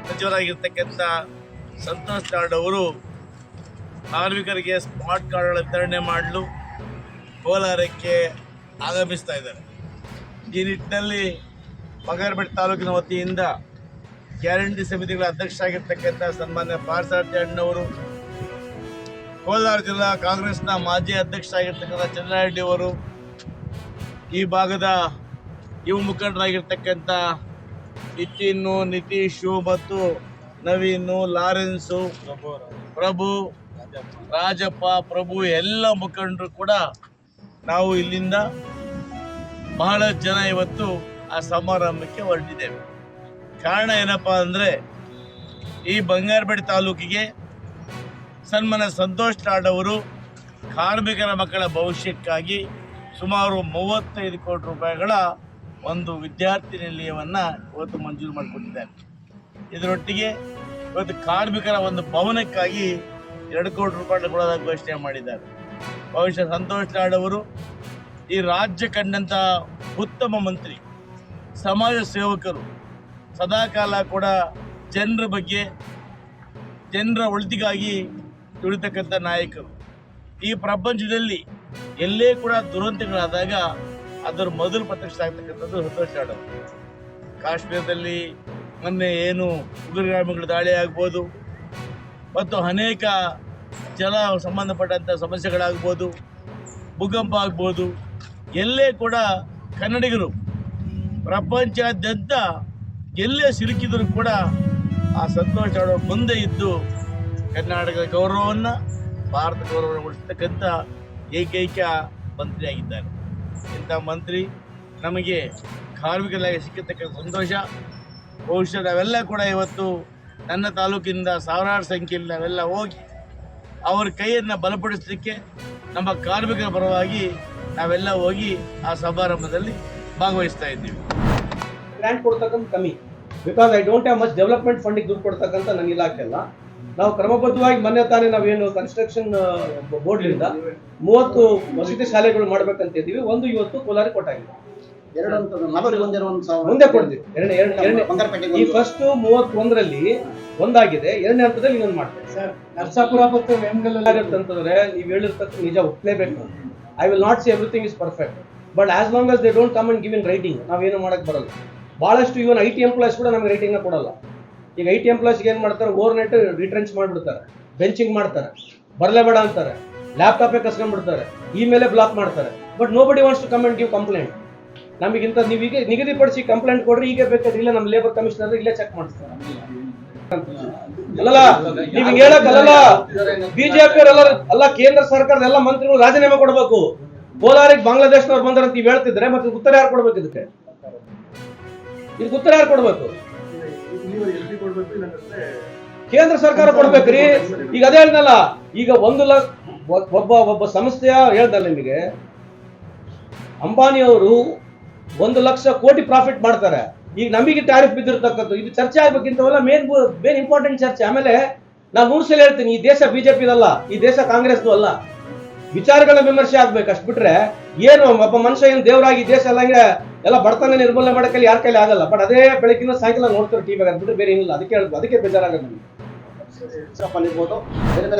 ಸಚಿವರಾಗಿರ್ತಕ್ಕಂಥ ಸಂತೋಷ್ ಲಾಡ್ ಅವರು ಕಾರ್ಮಿಕರಿಗೆ ಸ್ಮಾರ್ಟ್ ಕಾರ್ಡ್ಗಳ ವಿತರಣೆ ಮಾಡಲು ಕೋಲಾರಕ್ಕೆ ಆಗಮಿಸ್ತಾ ಇದ್ದಾರೆ. ಈ ನಿಟ್ಟಿನಲ್ಲಿ ಬಂಗಾರಪೇಟೆ ತಾಲೂಕಿನ ವತಿಯಿಂದ ಗ್ಯಾರಂಟಿ ಸಮಿತಿಗಳ ಅಧ್ಯಕ್ಷರಾಗಿರ್ತಕ್ಕಂಥ ಸನ್ಮಾನ್ಯ ಪಾರ್ಸಾರಥಿ ಅಣ್ಣವರು, ಕೋಲಾರ ಜಿಲ್ಲಾ ಕಾಂಗ್ರೆಸ್ನ ಮಾಜಿ ಅಧ್ಯಕ್ಷರಾಗಿರ್ತಕ್ಕಂಥ ಚಂದ್ರಾರೆಡ್ಡಿ ಅವರು, ಈ ಭಾಗದ ಯುವ ಮುಖಂಡರಾಗಿರ್ತಕ್ಕಂಥ ನಿತಿನ್ನು, ನಿತೀಶು ಮತ್ತು ನವೀನು, ಲಾರೆನ್ಸು, ಪ್ರಭು, ರಾಜಪ್ಪ, ಪ್ರಭು ಎಲ್ಲ ಮುಖಂಡರು ಕೂಡ ನಾವು ಇಲ್ಲಿಂದ ಬಹಳ ಜನ ಇವತ್ತು ಆ ಸಮಾರಂಭಕ್ಕೆ ಹೊರಟಿದ್ದೇವೆ. ಕಾರಣ ಏನಪ್ಪ ಅಂದರೆ, ಈ ಬಂಗಾರಪೇಟೆ ತಾಲೂಕಿಗೆ ಸನ್ಮಾನ್ಯ ಸಂತೋಷ್ ಲಾಡ್ ಅವರು ಕಾರ್ಮಿಕರ ಮಕ್ಕಳ ಭವಿಷ್ಯಕ್ಕಾಗಿ ಸುಮಾರು 35 ಕೋಟಿ ರೂಪಾಯಿಗಳ ಒಂದು ವಿದ್ಯಾರ್ಥಿ ನಿಲಯವನ್ನು ಇವತ್ತು ಮಂಜೂರು ಮಾಡಿಕೊಟ್ಟಿದ್ದಾರೆ. ಇದರೊಟ್ಟಿಗೆ ಇವತ್ತು ಕಾರ್ಮಿಕರ ಒಂದು ಭವನಕ್ಕಾಗಿ 2 ಕೋಟಿ ರೂಪಾಯಿ ಕೊಡೋದಾಗ ಘೋಷಣೆ ಮಾಡಿದ್ದಾರೆ. ಬಹುಶಃ ಸಂತೋಷ್ ಲಾಡ್ ಅವರು ಈ ರಾಜ್ಯ ಕಂಡಂಥ ಉತ್ತಮ ಮಂತ್ರಿ, ಸಮಾಜ ಸೇವಕರು, ಸದಾಕಾಲ ಕೂಡ ಜನರ ಬಗ್ಗೆ, ಜನರ ಒಳಿತಿಗಾಗಿ ದುಡಿತಕ್ಕಂಥ ನಾಯಕರು. ಈ ಪ್ರಪಂಚದಲ್ಲಿ ಎಲ್ಲೇ ಕೂಡ ದುರಂತಗಳಾದಾಗ ಅದರ ಮೊದಲು ಪ್ರತ್ಯಕ್ಷ ಆಗ್ತಕ್ಕಂಥದ್ದು ಸಂತೋಷ್ ಲಾಡ್ ಅವರು. ಕಾಶ್ಮೀರದಲ್ಲಿ ಮೊನ್ನೆ ಏನು ಉಗ್ರಗಾಮಿಗಳ ದಾಳಿ ಆಗ್ಬೋದು, ಮತ್ತು ಅನೇಕ ಜಲ ಸಂಬಂಧಪಟ್ಟಂಥ ಸಮಸ್ಯೆಗಳಾಗ್ಬೋದು, ಭೂಕಂಪ ಆಗ್ಬೋದು, ಎಲ್ಲೇ ಕೂಡ ಕನ್ನಡಿಗರು ಪ್ರಪಂಚಾದ್ಯಂತ ಎಲ್ಲೇ ಸಿಲುಕಿದರೂ ಕೂಡ ಆ ಸಂತೋಷ್ ಲಾಡ್ ಅವರು ಮುಂದೆ ಇದ್ದು ಕರ್ನಾಟಕದ ಗೌರವವನ್ನು, ಭಾರತ ಗೌರವವನ್ನು ಉಳಿಸ್ತಕ್ಕಂಥ ಏಕೈಕ ಮಂತ್ರಿಯಾಗಿದ್ದಾರೆ. ಇಂಥ ಮಂತ್ರಿ ನಮಗೆ ಕಾರ್ಮಿಕರಾಗಿ ಸಿಕ್ಕತಕ್ಕಂಥ ಸಂತೋಷ. ಬಹುಶಃ ನಾವೆಲ್ಲ ಕೂಡ ಇವತ್ತು ನನ್ನ ತಾಲೂಕಿನಿಂದ ಸಾವಿರಾರು ಸಂಖ್ಯೆಯಲ್ಲಿ ನಾವೆಲ್ಲ ಹೋಗಿ ಅವರ ಕೈಯನ್ನು ಬಲಪಡಿಸಲಿಕ್ಕೆ ನಮ್ಮ ಕಾರ್ಮಿಕರ ಪರವಾಗಿ ನಾವೆಲ್ಲ ಹೋಗಿ ಆ ಸಮಾರಂಭದಲ್ಲಿ ಭಾಗವಹಿಸ್ತಾ ಇದ್ದೀವಿ. ಗ್ರಾಂಟ್ ಕೊಡ್ತಕ್ಕಂಥ ಕಮ್ಮಿ, because I don't have much development ಫಂಡಿಗೆ ದುಡ್ಡು ಕೊಡ್ತಕ್ಕಂಥ ನನ್ನ ಇಲಾಖೆ ಅಲ್ಲ. ನಾವು ಕ್ರಮಬದ್ಧವಾಗಿ ಮೊನ್ನೆ ತಾನೇ ನಾವೇನು ಕನ್ಸ್ಟ್ರಕ್ಷನ್ ಬೋರ್ಡ್ನಿಂದ 30 ವಸತಿ ಶಾಲೆಗಳು ಮಾಡ್ಬೇಕಂತ ಇದ್ದೀವಿ. ಒಂದು ಇವತ್ತು ಕೋಲಾರ ಕೊಟ್ಟಾಗಿದೆ, ಮುಂದೆ ಕೊಡ್ತೀವಿ. ಎರಡನೇ ಈ ಫಸ್ಟ್ 31ರಲ್ಲಿ ಒಂದಾಗಿದೆ, ಎರಡನೇ ಹಂತದಲ್ಲಿ ಇನ್ನೊಂದು ಮಾಡ್ತೇವೆ. ನರಸಾಪುರ ಮತ್ತು ಅಂತಂದ್ರೆ ನೀವು ಹೇಳಿರ್ತಕ್ಕ ನಿಜ ಒಪ್ಲೇಬೇಕು. I will not see everything is perfect, but as long as they don't come and give in writing ನಾವೇನು ಮಾಡಕ್ ಬರಲ್ಲ. ಬಹಳಷ್ಟು ಇವನ್ IT ಎಂಪ್ಲಾಯ್ಸ್ ಕೂಡ ನಮ್ಗೆ ರೈಟಿಂಗ್ನ ಕೊಡಲ್ಲ. ಈಗ IT ಎಂಪ್ಲಾಯ್ಸ್ಗೆ ಏನು ಮಾಡ್ತಾರೆ, ಓವರ್ ನೈಟ್ ರಿಟ್ರೆಂಚ್ ಮಾಡಿಬಿಡ್ತಾರೆ, ಬೆಂಚಿಂಗ್ ಮಾಡ್ತಾರೆ, ಬರಲೇಬೇಡ ಅಂತಾರೆ, ಲ್ಯಾಪ್ಟಾಪೇ ಕಸ್ಕೊಂಡ್ಬಿಡ್ತಾರೆ, ಇಮೇಲೆ ಬ್ಲಾಕ್ ಮಾಡ್ತಾರೆ. But nobody wants to come and give complaint. ನಮಗಿಂತ ನೀವೀಗ ನಿಗದಿಪಡಿಸಿ ಕಂಪ್ಲೇಂಟ್ ಕೊಡ್ರಿ, ಈಗ ಬೇಕಾದ್ರೆ ಇಲ್ಲ ನಮ್ಮ ಲೇಬರ್ ಕಮಿಷನರ್ ಇಲ್ಲೇ ಚೆಕ್ ಮಾಡಿಸ್ತಾರೆ. ಅಲ್ಲಲ್ಲ ನೀವು ಹೇಳಕ್ಕಲ್ಲ, ಬಿಜೆಪಿ ಅಲ್ಲ, ಕೇಂದ್ರ ಸರ್ಕಾರದ ಎಲ್ಲ ಮಂತ್ರಿಗಳು ರಾಜೀನಾಮೆ ಕೊಡಬೇಕು. ಕೋಲಾರಿಗೆ ಬಾಂಗ್ಲಾದೇಶದವ್ರು ಬಂದಾರಂತ ನೀವು ಹೇಳ್ತಿದ್ರೆ ಮತ್ತೆ ಉತ್ತರ ಯಾರು ಕೊಡ್ಬೇಕು? ಇದಕ್ಕೆ ಉತ್ತರ ಯಾರು ಕೊಡ್ಬೇಕು? ಕೇಂದ್ರ ಸರ್ಕಾರ ಕೊಡ್ಬೇಕ್ರಿ. ಈಗ ಅದೇ ಹೇಳ್ದಲ್ಲ, ಈಗ ಒಬ್ಬ ಸಂಸ್ಥೆಯ ಹೇಳ್ದಲ್ಲ ನಿಮಗೆ, ಅಂಬಾನಿ ಅವರು 1 ಲಕ್ಷ ಕೋಟಿ ಪ್ರಾಫಿಟ್ ಮಾಡ್ತಾರೆ. ಈಗ ನಮಗೆ ಟ್ಯಾರಿಫ್ ಬಿದ್ದಿರ್ತಕ್ಕಂಥ ಇದು ಚರ್ಚೆ ಆಗ್ಬೇಕಿಂತವಲ್ಲ, ಮೇನ್ ಇಂಪಾರ್ಟೆಂಟ್ ಚರ್ಚೆ. ಆಮೇಲೆ ನಾನು 100 ಸಲ ಹೇಳ್ತೀನಿ, ಈ ದೇಶ ಬಿಜೆಪಿದಲ್ಲ, ಈ ದೇಶ ಕಾಂಗ್ರೆಸ್ದು ಅಲ್ಲ. ವಿಚಾರಗಳ ವಿಮರ್ಶೆ ಆಗ್ಬೇಕು, ಅಷ್ಟು ಬಿಟ್ರೆ ಏನು ಒಬ್ಬ ಮನುಷ್ಯ ಏನು ದೇವರಾಗಿ ದೇಶ ಎಲ್ಲ ಬಡತನ ನಿರ್ಮೂಲನೆ ಮಾಡಕ್ಕೆ ಯಾರ ಕೈಲಿ ಆಗಲ್ಲ. ಬಟ್ ಅದೇ ಬೆಳಕಿನ ಸಾಯಂಕಾಲ ನೋಡ್ತಾರೆ ಟಿವಿಯಾಗ, ಬಿಟ್ರೆ ಬೇರೆ ಏನಿಲ್ಲ. ಅದಕ್ಕೆ ಬೇಜಾರಾಗಲ್ಲ ನಮಗೆ.